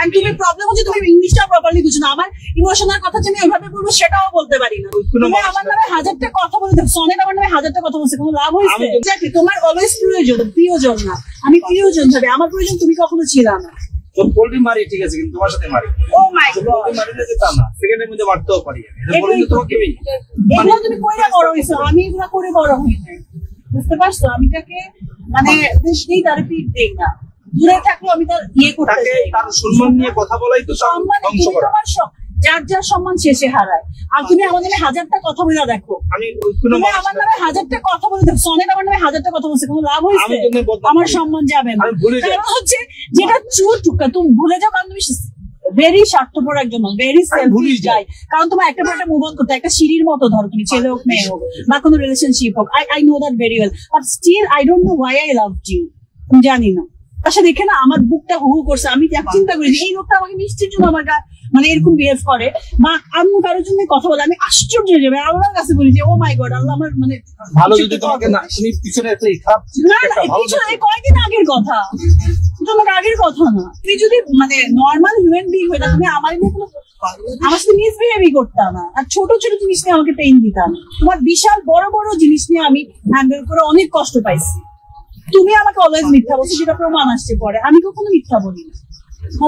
And তুমি problem হচ্ছে তুমি ইংলিশটা প্রপারলি বুঝো না। আমার ইমোশনাল কথা যে আমি ওইভাবে বলবো সেটাও বলতে পারি না। তুমি আমার নামে হাজারটা কথা বলে দেখো, সনেট আমার নামে হাজারটা কথা বলছে, কোনো লাভ হয়েছে? তোমার অলওয়েজ প্রিয়জন না, আমি প্রিয়জন ভাবে, আমার প্রয়োজন তুমি কখনো ছিল না। পোল্ট্রি মারি ঠিক আছে, কিন্তু তোমার সাথে মারি। ও মাই গড, মারি না যে তা না, সেকেন্ডের মধ্যে মারতেও পারি। তোমাকে এগুলো তুমি কইরা বড় হইছো, আমি এগুলা করে বড় হই নাই, বুঝতে পারছো? আমি তাকে মানে বেশ নেই, তার পিঠ দেই না, দূরে থাকলো আমি তার ইয়ে করতে চাই। তার সম্মান নিয়ে কথা বলাই তো সম্মান, তুমি তোমার যার যার সম্মান শেষে হারায়। আর তুমি আমার নামে হাজারটা কথা বলে দেখো, তুমি আমার নামে হাজারটা কথা বলে দেখো, সনেট আমার নামে হাজারটা কথা বলছে, কোনো লাভ হয়েছে? আমার সম্মান যাবে না। কারণ হচ্ছে যেটা ট্রু, তুমি ভুলে যাও, কারণ তুমি ভেরি স্বার্থপর একজন, ভেরি সেলফিশ গাই। কারণ তোমার একটা পর একটা মুভ অন করতে, একটা সিঁড়ির মতো ধরো, তুমি ছেলে হোক মেয়ে হোক বা কোনো রিলেশনশিপ হোক, I know that very well, but still I don't know why I love you. আমি জানি না, তার সাথে দেখে না আমার বুকটা হু হু করছে। আমি চিন্তা করি এই লোকটা আমাকে মিষ্টির জন্য আমার মানে এরকম বিহেভ করে, বা আমি কারোর জন্য কথা বলে, আমি আশ্চর্য হয়ে যাবে। আল্লাহর কাছে বলি যে ও মাই গড, আল্লাহ আমার মানে ভালো যদি তোমাকে না, তুমি পিছনে একটা খারাপ না না, পিছনে কয়েকদিন আগের কথা, তোমার আগের কথা না। তুমি যদি মানে নর্মাল হিউম্যান বিং হয়ে, তুমি আমার নিয়ে কোনো আমার সাথে মিসবিহেভই করতাম না, আর ছোট ছোট জিনিস নিয়ে আমাকে পেইন দিতাম। তোমার বিশাল বড় বড় জিনিস নিয়ে আমি হ্যান্ডেল করে অনেক কষ্ট পাইছি। তুমি আমাকে অলওয়েজ মিথ্যা বলছো, যেটা প্রমাণ আসছে পরে। আমি কখনো মিথ্যা বলি না,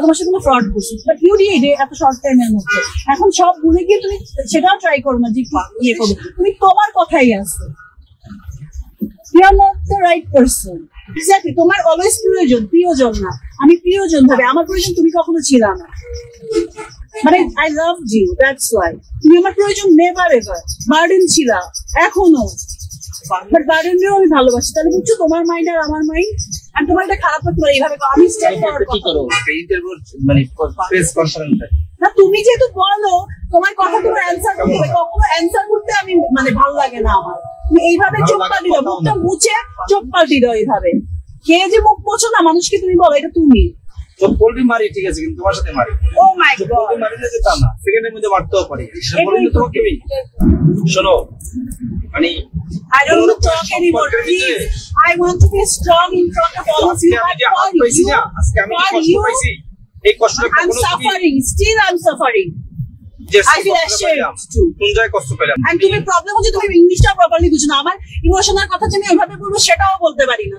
তোমার সাথে কোনো ফ্রড করছি, বাট ইউ ডিড এত শর্ট টাইমের মধ্যে। এখন সব ভুলে গিয়ে তুমি সেটাও ট্রাই করো না যে ইয়ে করবে, তুমি তোমার কথাই আছে। You are not the right person. Exactly, তোমার অলওয়েজ প্রিয়জন না, আমি প্রিয়জন ভাবে, আমার প্রয়োজন তুমি কখনো ছিল না। মানে I love you, that's why. তুমি আমার প্রয়োজন নেভার এভার, বার্ডেন ছিল এখনো, বাট বার্ডেন নিয়েও আমি ভালোবাসি। তাহলে বুঝছো তোমার মাইন্ড আর আমার মাইন্ড, আর তোমার এটা খারাপ করতে পারে এইভাবে। আমি স্টেপ ফরওয়ার্ড কি করো ইন্টারভিউ মানে প্রেস কনফারেন্সে না, তুমি যেহেতু বলো তোমার কথা, তোমার অ্যান্সার করতে, কখনো অ্যান্সার করতে আমি মানে ভালো লাগে না আমার। তুমি এইভাবে চোখ পাল্টি দাও, মুখটা মুছে চোখ পাল্টি দাও এইভাবে। কে যে মুখ মোছো না মানুষকে, তুমি বলো এটা তুমি। পোল্ট্রি মারি ঠিক আছে, কিন্তু তোমার সাথে মারি। ও মাই গড, মারি না যে তা না, সেকেন্ডের মধ্যে মারতেও পারি। তোমাকে শোনো, মানে I don't want to talk anymore, please. I want to be strong in front of all of you. I'm suffering, still I'm suffering. I feel ashamed too. And তুমি প্রবলেম হচ্ছে তুমি ইংলিশটা প্রপারলি বুঝো না। আমার ইমোশনাল কথা যে আমি ওইভাবে বলবো সেটাও বলতে পারি না।